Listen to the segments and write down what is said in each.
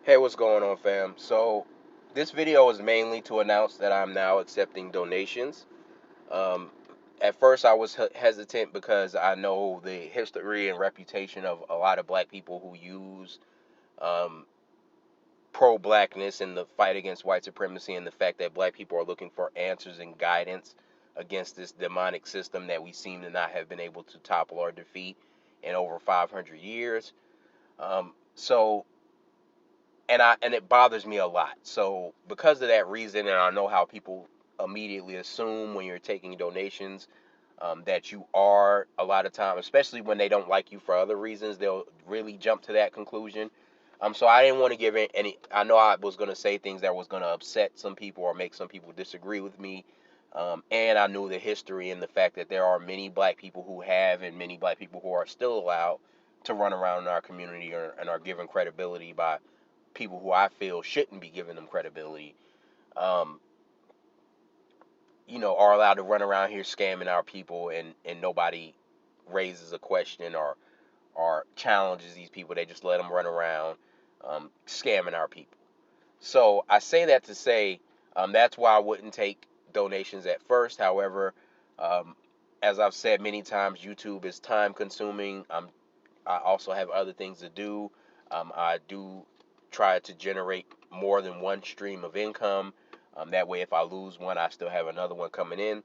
Hey, what's going on, fam? So, this video is mainly to announce that I'm now accepting donations. Um, at first, I was hesitant because I know the history and reputation of a lot of black people who use um, pro blackness in the fight against white supremacy and the fact that black people are looking for answers and guidance against this demonic system that we seem to not have been able to topple or defeat in over 500 years. So and it bothers me a lot. So because of that reason, and I know how people immediately assume when you're taking donations that you are a lot of time, especially when they don't like you for other reasons, they'll really jump to that conclusion. So I didn't want to give any. I know I was going to say things that was going to upset some people or make some people disagree with me. And I knew the history and the fact that there are many black people who have and many black people who are still allowed to run around in our community and are given credibility by people who I feel shouldn't be giving them credibility, um, are allowed to run around here scamming our people, and nobody raises a question or challenges these people. They just let them run around scamming our people. So I say that to say that's why I wouldn't take donations at first. However, um, as I've said many times, YouTube is time consuming. I also have other things to do. I do try to generate more than one stream of income. That way, if I lose one, I still have another one coming in.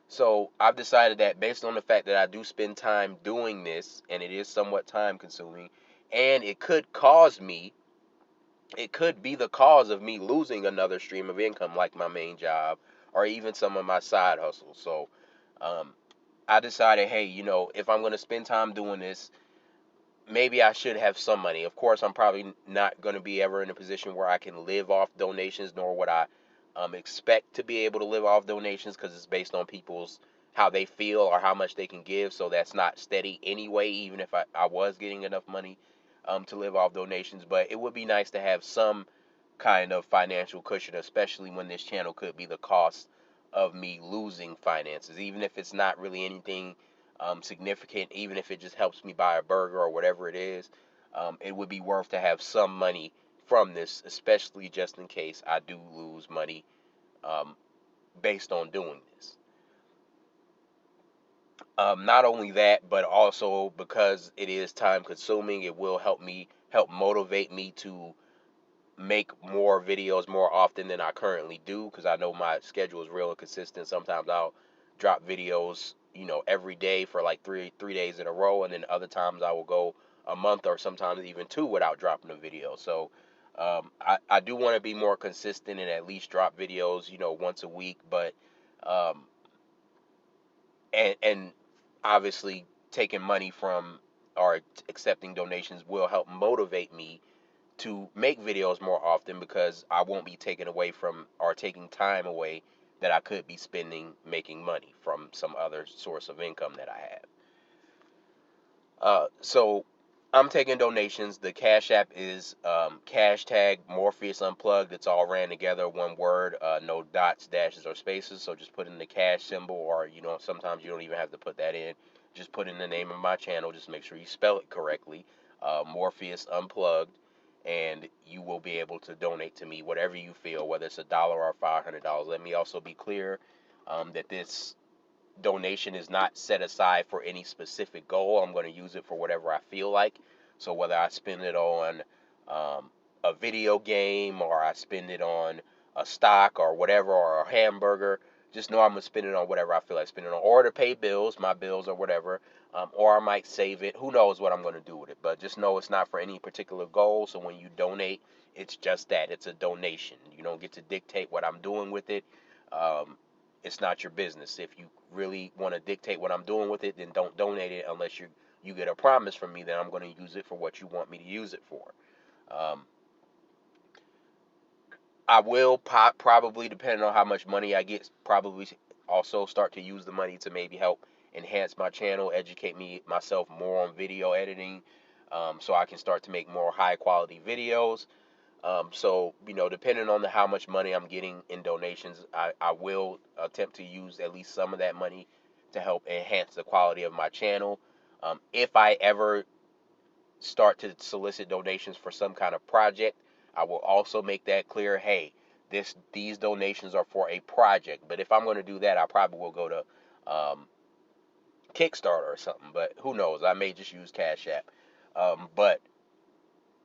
So I've decided that based on the fact that I do spend time doing this, and it is somewhat time consuming, and it could be the cause of me losing another stream of income, like my main job or even some of my side hustles. So um, I decided, hey, if I'm going to spend time doing this, maybe I should have some money. Of course, I'm probably not going to be ever in a position where I can live off donations, nor would I expect to be able to live off donations because it's based on people's how they feel or how much they can give. So that's not steady anyway, even if I was getting enough money to live off donations. But it would be nice to have some kind of financial cushion, especially when this channel could be the cost of me losing finances, even if it's not really anything significant, even if it just helps me buy a burger or whatever it is. It would be worth to have some money from this, especially just in case I do lose money um, based on doing this. Not only that, but also because it is time consuming, it will help motivate me to make more videos more often than I currently do because I know my schedule is real inconsistent. Sometimes I'll drop videos, every day for like three days in a row, and then other times I will go a month or sometimes even two without dropping a video. So I do want to be more consistent and at least drop videos, once a week, but um, and obviously taking money from or accepting donations will help motivate me to make videos more often because I won't be taking away from or taking time away that I could be spending making money from some other source of income that I have. So I'm taking donations. The Cash App is hashtag Morpheus Unplugged. It's all ran together, one word, no dots, dashes, or spaces. So just put in the cash symbol, or sometimes you don't even have to put that in. Just put in the name of my channel. Just make sure you spell it correctly. Morpheus Unplugged, and you will be able to donate to me whatever you feel, whether it's $1 or $500. Let me also be clear that this donation is not set aside for any specific goal. I'm going to use it for whatever I feel like. So whether I spend it on a video game or I spend it on a stock or whatever or a hamburger, just know I'm going to spend it on whatever I feel like spending on, or to pay bills, my bills or whatever, or I might save it. Who knows what I'm going to do with it? But just know it's not for any particular goal. So when you donate, it's just that it's a donation. You don't get to dictate what I'm doing with it. Um, it's not your business. If you really want to dictate what I'm doing with it, then don't donate it unless you get a promise from me that I'm going to use it for what you want me to use it for. Um, I will probably, depending on how much money I get, probably also start to use the money to maybe help enhance my channel, educate myself more on video editing, so I can start to make more high quality videos. So, depending on how much money I'm getting in donations, I will attempt to use at least some of that money to help enhance the quality of my channel. If I ever start to solicit donations for some kind of project, I will also make that clear. Hey, these donations are for a project. But if I'm going to do that, I probably will go to Kickstarter or something. But who knows? I may just use Cash App. But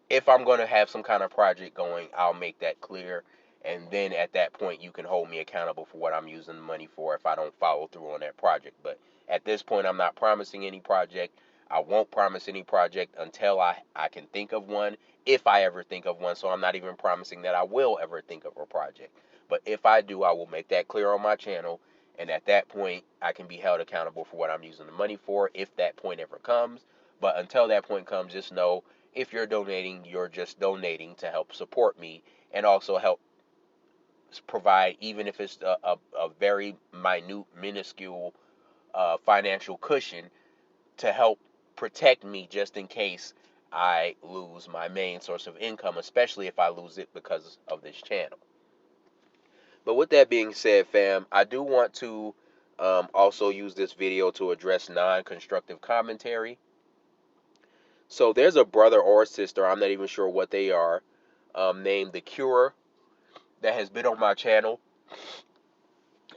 if I'm going to have some kind of project going, I'll make that clear. And then at that point, you can hold me accountable for what I'm using the money for if I don't follow through on that project. But at this point, I'm not promising any project. I won't promise any project until I can think of one, if I ever think of one. So I'm not even promising that I will ever think of a project. But if I do, I will make that clear on my channel. And at that point, I can be held accountable for what I'm using the money for, if that point ever comes. But until that point comes, just know, if you're donating, you're just donating to help support me and also help provide, even if it's a very minute, minuscule financial cushion, to help protect me just in case I lose my main source of income, especially if I lose it because of this channel. But with that being said, fam, I do want to also use this video to address non-constructive commentary. So there's a brother or sister, I'm not even sure what they are, named The Cure, that has been on my channel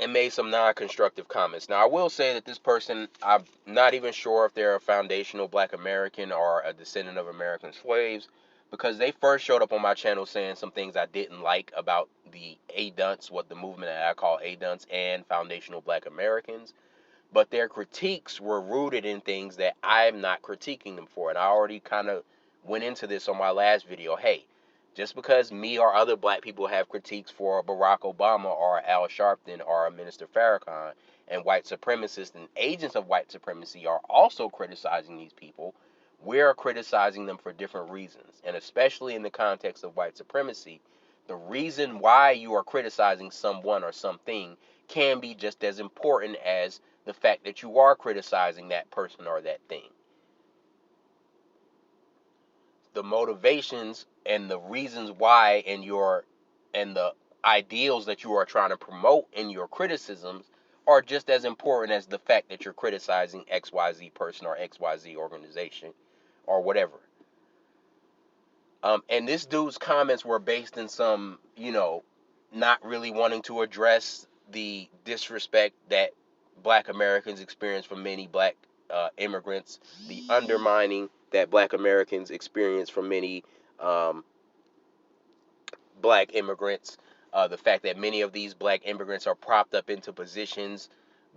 and made some non-constructive comments. Now, I will say that this person, I'm not even sure if they're a foundational Black American or a descendant of American slaves, because they first showed up on my channel saying some things I didn't like about the A-Dunts, what the movement that I call A-Dunts, and foundational Black Americans. But their critiques were rooted in things that I'm not critiquing them for. And I already kind of went into this on my last video. Hey, just because me or other black people have critiques for Barack Obama or Al Sharpton or Minister Farrakhan, and white supremacists and agents of white supremacy are also criticizing these people, we're criticizing them for different reasons. And especially in the context of white supremacy, the reason why you are criticizing someone or something can be just as important as the fact that you are criticizing that person or that thing. The motivations and the reasons why and the ideals that you are trying to promote in your criticisms are just as important as the fact that you're criticizing XYZ person or XYZ organization or whatever. And this dude's comments were based in some, not really wanting to address the disrespect that black Americans experience from many black immigrants, the undermining that black Americans experience from many um, black immigrants, the fact that many of these black immigrants are propped up into positions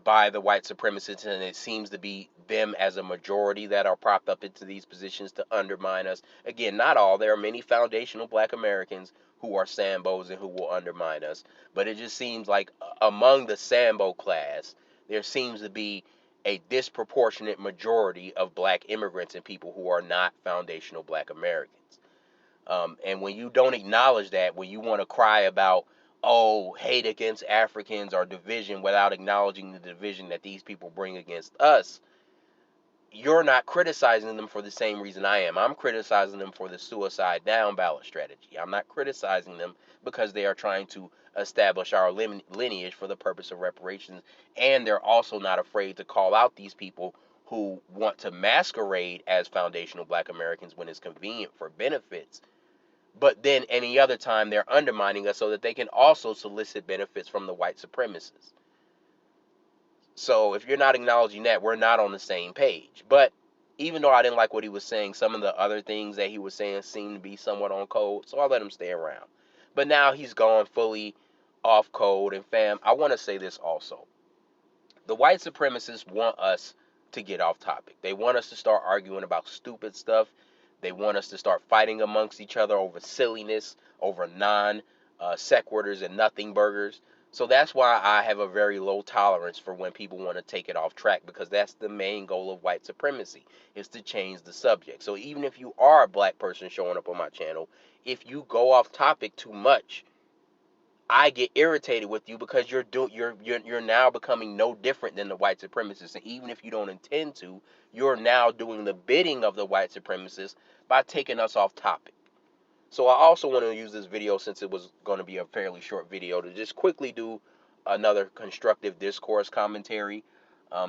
by the white supremacists, and it seems to be them as a majority that are propped up into these positions to undermine us. Again, not all. There are many foundational black Americans who are Sambos and who will undermine us. But it just seems like among the Sambo class, there seems to be a disproportionate majority of black immigrants and people who are not foundational black Americans. And when you don't acknowledge that, when you want to cry about, oh, hate against Africans or division without acknowledging the division that these people bring against us, you're not criticizing them for the same reason I am. I'm criticizing them for the suicide down ballot strategy. I'm not criticizing them because they are trying to establish our lineage for the purpose of reparations. And they're also not afraid to call out these people who want to masquerade as foundational black Americans when it's convenient for benefits. But then any other time they're undermining us so that they can also solicit benefits from the white supremacists. So if you're not acknowledging that, we're not on the same page. But even though I didn't like what he was saying, some of the other things that he was saying seemed to be somewhat on code, so I let him stay around. But now he's gone fully off code. And fam, I want to say this also. The white supremacists want us to get off topic. They want us to start arguing about stupid stuff. They want us to start fighting amongst each other over silliness, over sequiturs and nothing burgers. So that's why I have a very low tolerance for when people want to take it off track, because that's the main goal of white supremacy, is to change the subject. So even if you are a black person showing up on my channel, if you go off topic too much, I get irritated with you, because you're now becoming no different than the white supremacists. And even if you don't intend to, you're now doing the bidding of the white supremacists by taking us off topic. So I also want to use this video, since it was going to be a fairly short video, to just quickly do another constructive discourse commentary.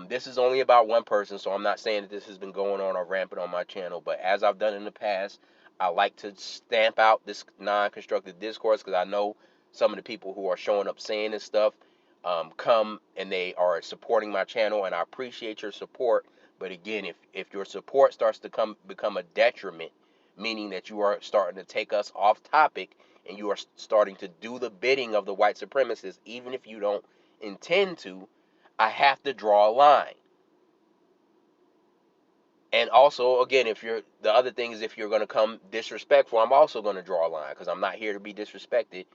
This is only about one person, so I'm not saying that this has been going on or rampant on my channel, but as I've done in the past, I like to stamp out this non-constructive discourse because I know some of the people who are showing up saying this stuff come and they are supporting my channel, and I appreciate your support. But again, if your support starts to become a detriment, meaning that you are starting to take us off topic and you are starting to do the bidding of the white supremacists, even if you don't intend to, I have to draw a line. And also, again, the other thing is if you're going to come disrespectful, I'm also going to draw a line because I'm not here to be disrespected.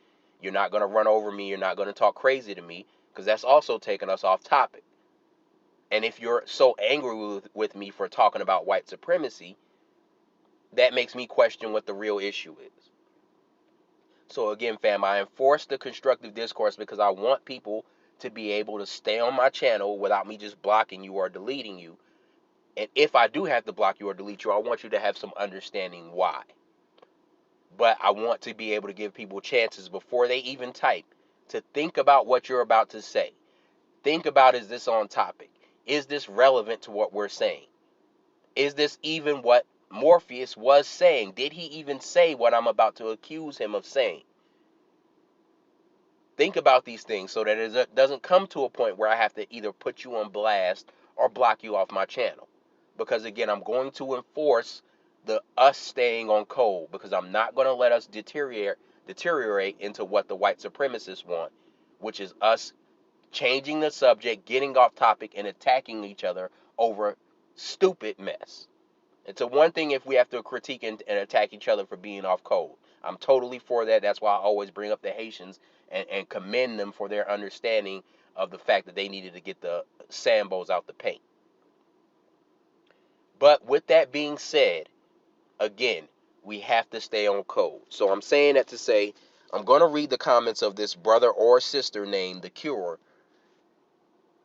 You're not going to run over me. You're not going to talk crazy to me because that's also taking us off topic. And if you're so angry with me for talking about white supremacy, that makes me question what the real issue is. So again, fam, I enforce the constructive discourse because I want people to be able to stay on my channel without me just blocking you or deleting you. And if I do have to block you or delete you, I want you to have some understanding why. But I want to be able to give people chances before they even type to think about what you're about to say. Think about, is this on topic? Is this relevant to what we're saying? Is this even what Morpheus was saying? Did he even say what I'm about to accuse him of saying? Think about these things so that it doesn't come to a point where I have to either put you on blast or block you off my channel. Because again, I'm going to enforce the us staying on code because I'm not going to let us deteriorate into what the white supremacists want, which is us changing the subject, getting off topic, and attacking each other over stupid mess. It's a one thing if we have to critique and attack each other for being off code. I'm totally for that. That's why I always bring up the Haitians and commend them for their understanding of the fact that they needed to get the Sambos out the paint. But with that being said, again, we have to stay on code. So I'm saying that to say, I'm going to read the comments of this brother or sister named The Cure,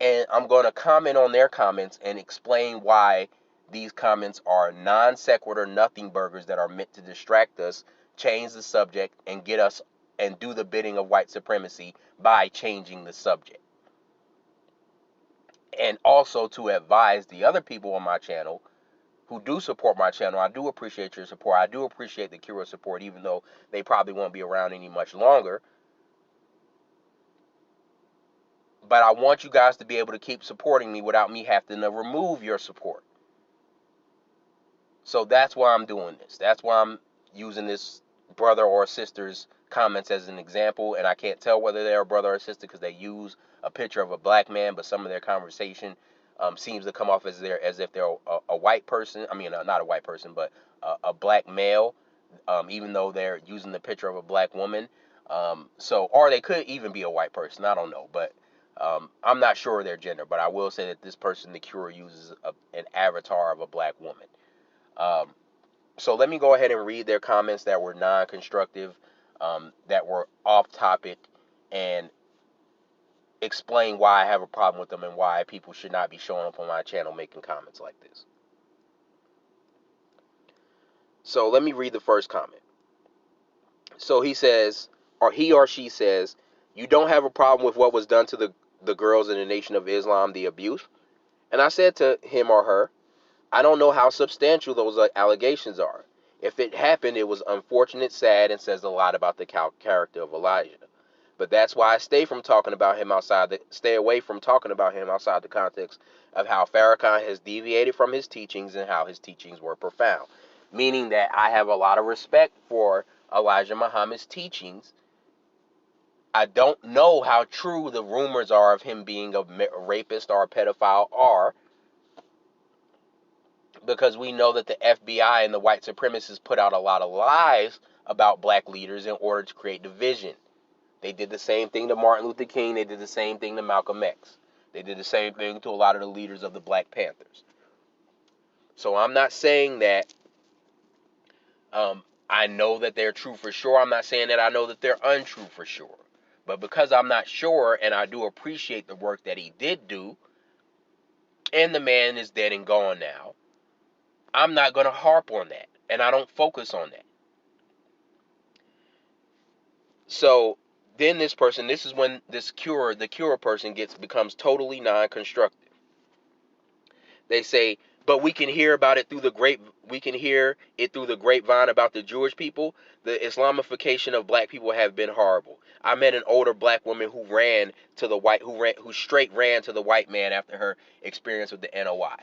and I'm going to comment on their comments and explain why these comments are non sequitur nothing burgers that are meant to distract us, change the subject, and get us and do the bidding of white supremacy by changing the subject. And also to advise the other people on my channel who do support my channel. I do appreciate your support. I do appreciate the Cura support, even though they probably won't be around any much longer. But I want you guys to be able to keep supporting me without me having to remove your support. So that's why I'm doing this. That's why I'm using this brother or sister's comments as an example. And I can't tell whether they're a brother or sister because they use a picture of a black man, but some of their conversation seems to come off as if they're a white person. I mean, not a white person, but a black male, even though they're using the picture of a black woman. Or they could even be a white person. I don't know, but I'm not sure of their gender. But I will say that this person, the Cure, uses an avatar of a black woman. So let me go ahead and read their comments that were non-constructive, that were off topic, and explain why I have a problem with them and why people should not be showing up on my channel making comments like this. So let me read the first comment. So he says, or he or she says, you don't have a problem with what was done to the girls in the Nation of Islam, the abuse? And I said to him or her, I don't know how substantial those allegations are. If it happened, it was unfortunate, sad, and says a lot about the character of Elijah. But that's why I stay away from talking about him outside the context of how Farrakhan has deviated from his teachings and how his teachings were profound. Meaning that I have a lot of respect for Elijah Muhammad's teachings. I don't know how true the rumors are of him being a rapist or a pedophile are, because we know that the FBI and the white supremacists put out a lot of lies about black leaders in order to create division. They did the same thing to Martin Luther King. They did the same thing to Malcolm X. They did the same thing to a lot of the leaders of the Black Panthers. So I'm not saying that I know that they're true for sure. I'm not saying that I know that they're untrue for sure. But because I'm not sure, and I do appreciate the work that he did do, and the man is dead and gone now, I'm not going to harp on that. And I don't focus on that. So then this is when the cure person becomes totally non-constructive. They say, but we can hear about it through the we can hear it through the grapevine about the Jewish people. The Islamification of black people have been horrible. I met an older black woman who who straight ran to the white man after her experience with the NOI.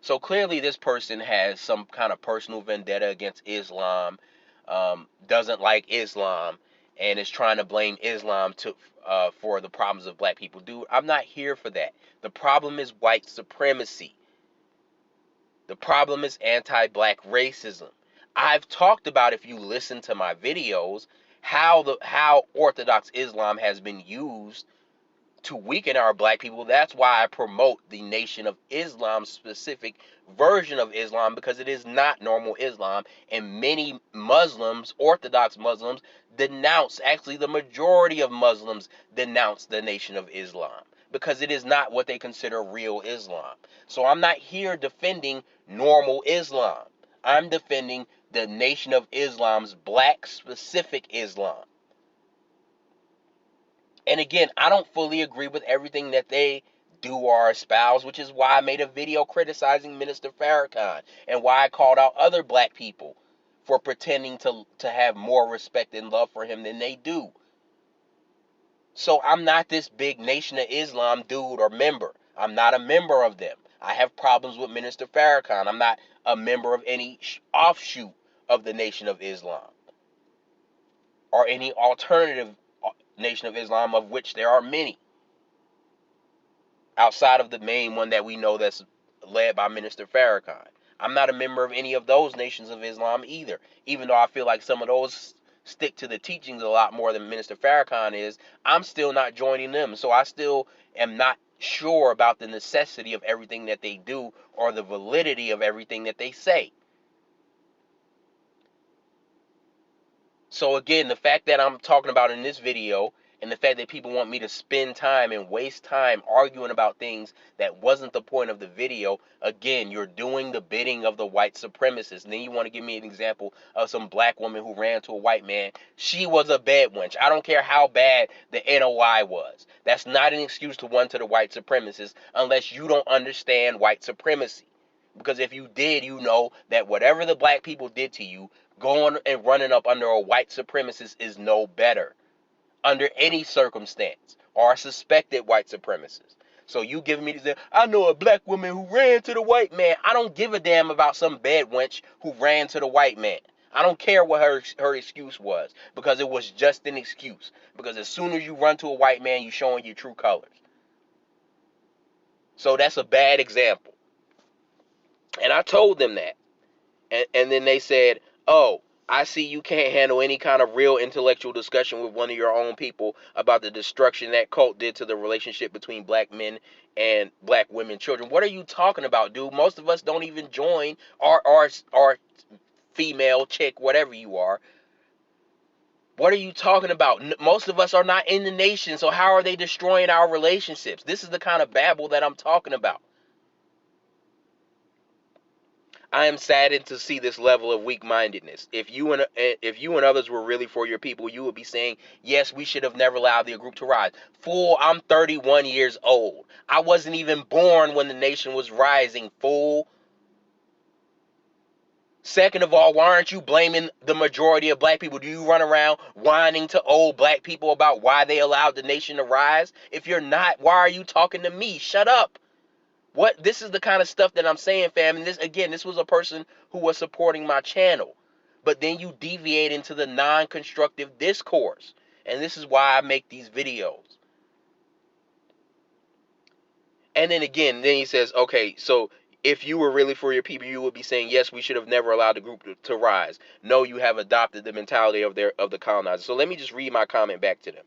So clearly this person has some kind of personal vendetta against Islam, doesn't like Islam, and is trying to blame Islam for the problems of black people. Dude, I'm not here for that. The problem is white supremacy. The problem is anti-black racism. I've talked about, if you listen to my videos, how Orthodox Islam has been used to weaken our black people. That's why I promote the Nation of Islam specific version of Islam, because it is not normal Islam. And many Muslims, Orthodox Muslims, actually the majority of Muslims denounce the Nation of Islam because it is not what they consider real Islam. So I'm not here defending normal Islam. I'm defending the Nation of Islam's black specific Islam. And again, I don't fully agree with everything that they do or espouse, which is why I made a video criticizing Minister Farrakhan and why I called out other black people for pretending to have more respect and love for him than they do. So I'm not this big Nation of Islam dude or member. I'm not a member of them. I have problems with Minister Farrakhan. I'm not a member of any offshoot of the Nation of Islam or any alternative Nation of Islam, of which there are many, outside of the main one that we know that's led by Minister Farrakhan. I'm not a member of any of those nations of Islam either, even though I feel like some of those stick to the teachings a lot more than Minister Farrakhan is. I'm still not joining them, so I still am not sure about the necessity of everything that they do or the validity of everything that they say. So again, the fact that I'm talking about in this video, and the fact that people want me to spend time and waste time arguing about things that wasn't the point of the video, again, you're doing the bidding of the white supremacists. And then you want to give me an example of some black woman who ran to a white man. She was a bad wench. I don't care how bad the NOI was. That's not an excuse to run to the white supremacists unless you don't understand white supremacy. Because if you did, you know that whatever the black people did to you, going and running up under a white supremacist is no better under any circumstance, or a suspected white supremacist. So you giving me this, I know a black woman who ran to the white man. I don't give a damn about some bad wench who ran to the white man. I don't care what her excuse was, because it was just an excuse. Because as soon as you run to a white man, you're showing your true colors. So that's a bad example. And I told them that. And then they said, oh, I see you can't handle any kind of real intellectual discussion with one of your own people about the destruction that cult did to the relationship between black men and black women children. What are you talking about, dude? Most of us don't even join our female, chick, whatever you are. What are you talking about? Most of us are not in the nation, so how are they destroying our relationships? This is the kind of babble that I'm talking about. I am saddened to see this level of weak-mindedness. If you and others were really for your people, you would be saying, yes, we should have never allowed the group to rise. Fool, I'm 31 years old. I wasn't even born when the nation was rising, fool. Second of all, why aren't you blaming the majority of black people? Do you run around whining to old black people about why they allowed the nation to rise? If you're not, why are you talking to me? Shut up. What, this is the kind of stuff that I'm saying, fam. And this was a person who was supporting my channel. But then you deviate into the non-constructive discourse. And this is why I make these videos. And then again, then he says, okay, so if you were really for your people, you would be saying, yes, we should have never allowed the group to rise. No, you have adopted the mentality of the colonizers. So let me just read my comment back to them.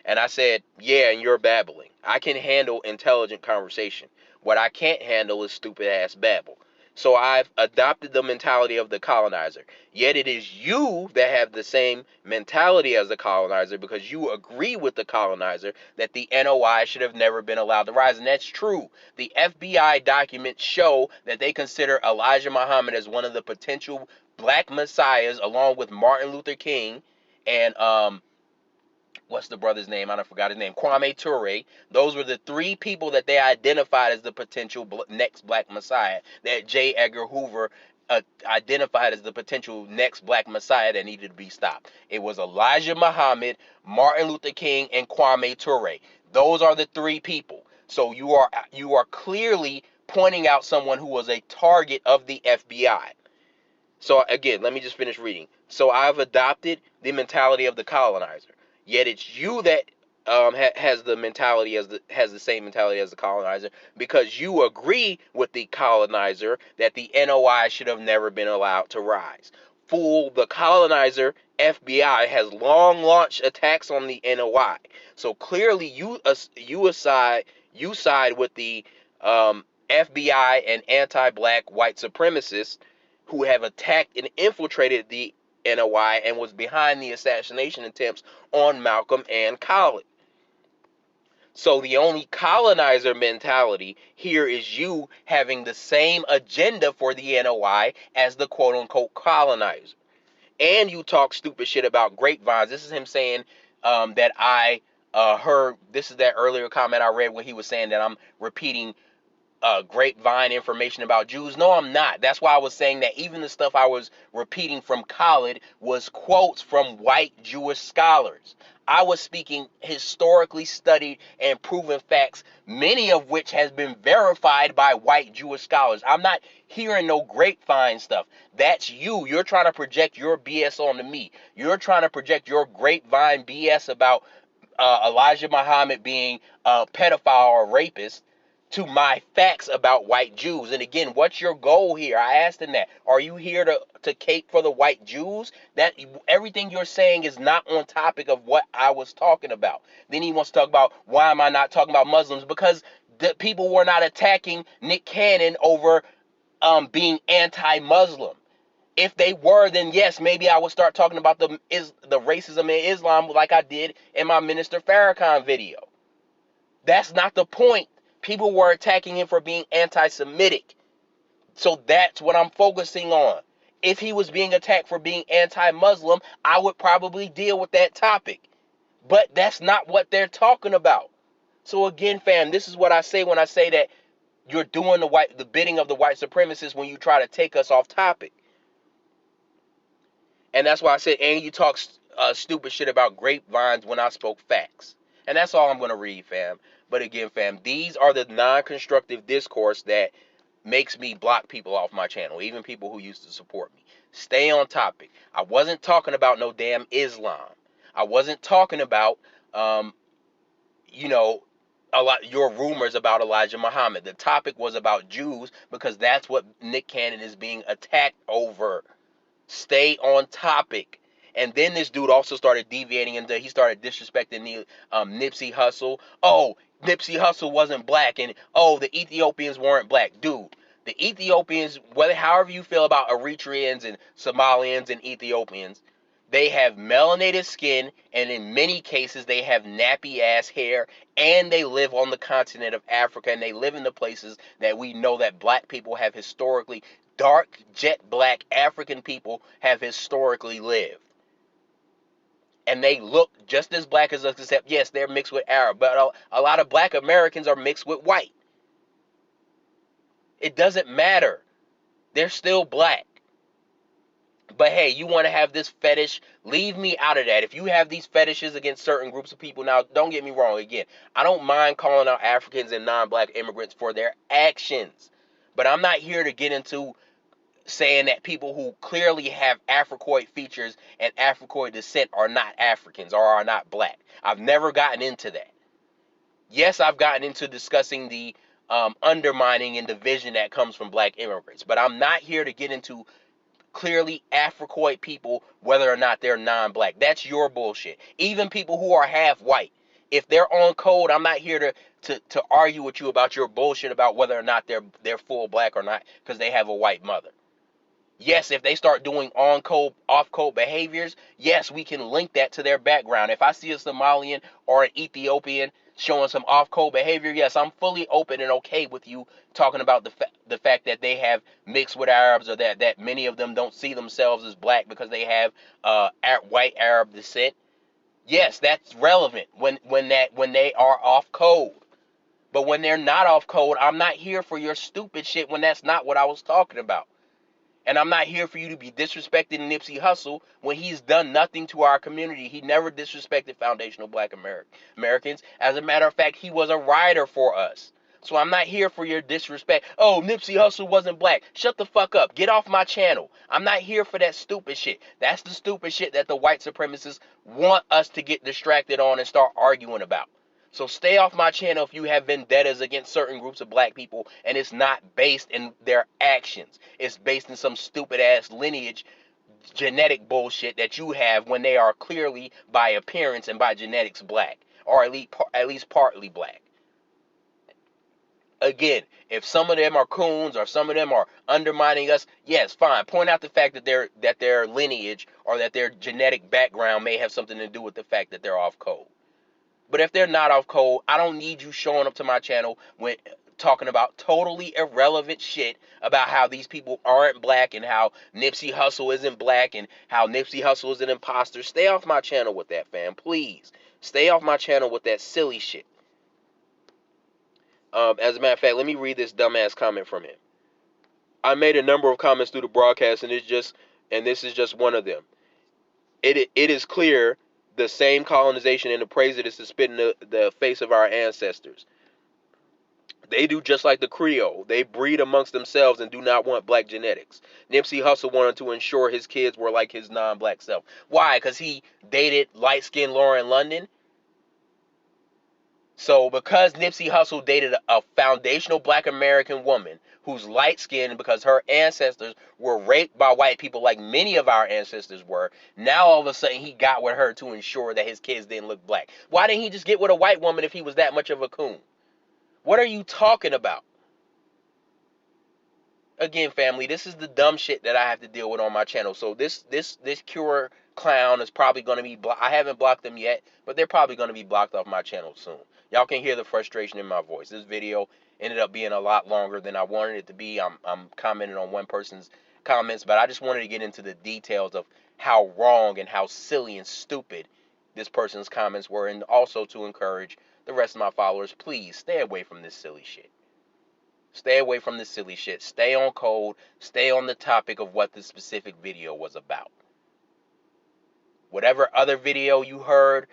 And I said, yeah, and you're babbling. I can handle intelligent conversation. What I can't handle is stupid ass babble. So I've adopted the mentality of the colonizer. Yet it is you that have the same mentality as the colonizer, because you agree with the colonizer that the NOI should have never been allowed to rise. And that's true. The FBI documents show that they consider Elijah Muhammad as one of the potential black messiahs, along with Martin Luther King and what's the brother's name? I don't forgot his name. Kwame Ture. Those were the three people that they identified as the potential next black messiah. That J. Edgar Hoover identified as the potential next black messiah that needed to be stopped. It was Elijah Muhammad, Martin Luther King, and Kwame Ture. Those are the three people. So you are clearly pointing out someone who was a target of the FBI. So again, let me just finish reading. So I've adopted the mentality of the colonizer. Yet it's you that has the same mentality as the colonizer, because you agree with the colonizer that the NOI should have never been allowed to rise. Fool, the colonizer FBI has long launched attacks on the NOI. So clearly you side with the FBI and anti-black white supremacists who have attacked and infiltrated the NOI and was behind the assassination attempts on Malcolm and Khalid. So the only colonizer mentality here is you having the same agenda for the NOI as the quote-unquote colonizer. And you talk stupid shit about grapevines. This is him saying that I heard, this is that earlier comment I read when he was saying that I'm repeating grapevine information about Jews. No, I'm not. That's why I was saying that even the stuff I was repeating from Khalid was quotes from white Jewish scholars. I was speaking historically studied and proven facts, many of which has been verified by white Jewish scholars. I'm not hearing no grapevine stuff. That's you. You're trying to project your BS onto me. You're trying to project your grapevine BS about Elijah Muhammad being a pedophile or rapist to my facts about white Jews. And again, what's your goal here? I asked him that. Are you here to cape for the white Jews? That everything you're saying is not on topic of what I was talking about. Then he wants to talk about why am I not talking about Muslims? Because the people were not attacking Nick Cannon over being anti-Muslim. If they were, then yes, maybe I would start talking about the racism in Islam like I did in my Minister Farrakhan video. That's not the point. People were attacking him for being anti-Semitic. So that's what I'm focusing on. If he was being attacked for being anti-Muslim, I would probably deal with that topic. But that's not what they're talking about. So again, fam, this is what I say when I say that you're doing the bidding of the white supremacists when you try to take us off topic. And that's why I said, and you talk stupid shit about grapevines when I spoke facts. And that's all I'm going to read, fam. But again, fam, these are the non-constructive discourse that makes me block people off my channel, even people who used to support me. Stay on topic. I wasn't talking about no damn Islam. I wasn't talking about, you know, your rumors about Elijah Muhammad. The topic was about Jews because that's what Nick Cannon is being attacked over. Stay on topic. And then this dude also started deviating into, he started disrespecting the Nipsey Hussle. Oh, Nipsey Hussle wasn't black, and oh, the Ethiopians weren't black. Dude, the Ethiopians, however you feel about Eritreans and Somalians and Ethiopians, they have melanated skin, and in many cases they have nappy ass hair, and they live on the continent of Africa, and they live in the places that we know that black people have historically, dark jet black African people have historically lived. And they look just as black as us, except yes, they're mixed with Arab, but a lot of black Americans are mixed with white. It doesn't matter. They're still black. But hey, you want to have this fetish, leave me out of that. If you have these fetishes against certain groups of people, now don't get me wrong, again, I don't mind calling out Africans and non-black immigrants for their actions. But I'm not here to get into saying that people who clearly have Africoid features and Africoid descent are not Africans or are not black. I've never gotten into that. Yes, I've gotten into discussing the undermining and division that comes from black immigrants, but I'm not here to get into clearly Africoid people, whether or not they're non-black. That's your bullshit. Even people who are half white, if they're on code, I'm not here to argue with you about your bullshit about whether or not they're full black or not because they have a white mother. Yes, if they start doing on-code, off-code behaviors, yes, we can link that to their background. If I see a Somalian or an Ethiopian showing some off-code behavior, yes, I'm fully open and okay with you talking about the fact that they have mixed with Arabs, or that many of them don't see themselves as black because they have white Arab descent. Yes, that's relevant when they are off code. But when they're not off code, I'm not here for your stupid shit when that's not what I was talking about. And I'm not here for you to be disrespecting Nipsey Hussle when he's done nothing to our community. He never disrespected foundational black Americans. As a matter of fact, he was a writer for us. So I'm not here for your disrespect. Oh, Nipsey Hussle wasn't black. Shut the fuck up. Get off my channel. I'm not here for that stupid shit. That's the stupid shit that the white supremacists want us to get distracted on and start arguing about. So stay off my channel if you have vendettas against certain groups of black people and it's not based in their actions. It's based in some stupid ass lineage genetic bullshit that you have when they are clearly by appearance and by genetics black or at least partly black. Again, if some of them are coons or some of them are undermining us, yes, fine. Point out the fact that their lineage or that their genetic background may have something to do with the fact that they're off code. But if they're not off code, I don't need you showing up to my channel when talking about totally irrelevant shit about how these people aren't black and how Nipsey Hussle isn't black and how Nipsey Hussle is an imposter. Stay off my channel with that, fam. Please. Stay off my channel with that silly shit. As a matter of fact, let me read this dumbass comment from him. I made a number of comments through the broadcast, and this is just one of them. It is clear the same colonization and the praise that is to spit in the face of our ancestors. They do just like the Creole. They breed amongst themselves and do not want black genetics. Nipsey Hussle wanted to ensure his kids were like his non-black self. Why? Because he dated light-skinned Lauren London. So because Nipsey Hussle dated a foundational black American woman who's light-skinned because her ancestors were raped by white people like many of our ancestors were, now all of a sudden he got with her to ensure that his kids didn't look black. Why didn't he just get with a white woman if he was that much of a coon? What are you talking about? Again, family, this is the dumb shit that I have to deal with on my channel. So this Cure clown is probably going to be I haven't blocked them yet, but they're probably going to be blocked off my channel soon. Y'all can hear the frustration in my voice. This video ended up being a lot longer than I wanted it to be. I'm commenting on one person's comments, but I just wanted to get into the details of how wrong and how silly and stupid this person's comments were, and also to encourage the rest of my followers, please stay away from this silly shit. Stay away from this silly shit. Stay on code. Stay on the topic of what this specific video was about. Whatever other video you heard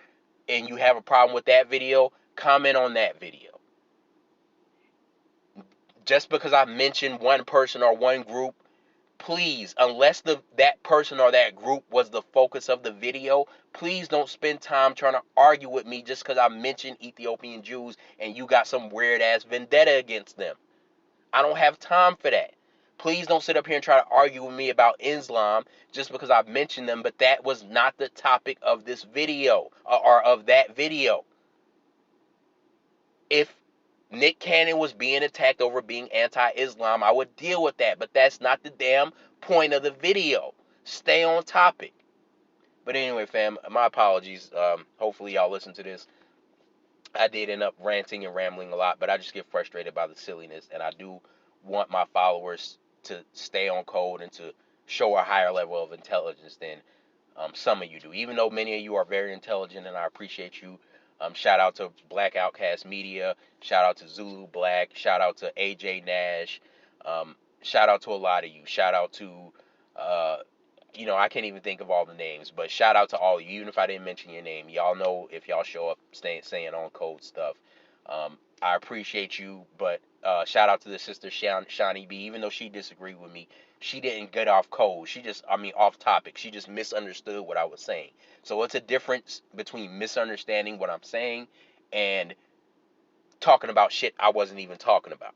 and you have a problem with that video, comment on that video. Just because I mentioned one person or one group, please, unless that person or that group was the focus of the video, please don't spend time trying to argue with me just because I mentioned Ethiopian Jews and you got some weird ass vendetta against them. I don't have time for that. Please don't sit up here and try to argue with me about Islam just because I mentioned them, but that was not the topic of this video or of that video. If Nick Cannon was being attacked over being anti-Islam, I would deal with that, but that's not the damn point of the video. Stay on topic. But anyway, fam, my apologies. Hopefully y'all listen to this. I did end up ranting and rambling a lot, but I just get frustrated by the silliness, and I do want my followers to stay on code and to show a higher level of intelligence than some of you do. Even though many of you are very intelligent, and I appreciate you. Shout out to Black Outcast Media. Shout out to Zulu Black. Shout out to AJ Nash. Shout out to a lot of you. Shout out to uh, I can't even think of all the names, but shout out to all of you. Even if I didn't mention your name, y'all know if y'all show up saying on code stuff. I appreciate you, but shout out to the sister Shawnee B. Even though she disagreed with me, she didn't get off code. Off topic. She just misunderstood what I was saying. So it's a difference between misunderstanding what I'm saying and talking about shit I wasn't even talking about.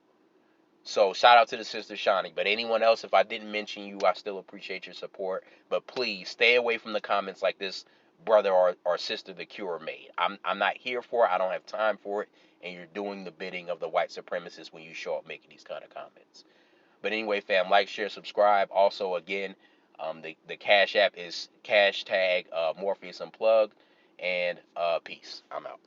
So shout out to the sister Shawnee. But anyone else, if I didn't mention you, I still appreciate your support. But please stay away from the comments like this brother or sister the Cure made. I'm not here for it. I don't have time for it. And you're doing the bidding of the white supremacists when you show up making these kind of comments. But anyway, fam, like, share, subscribe. Also, again, the Cash App is #MorpheusUnplugged. And peace. I'm out.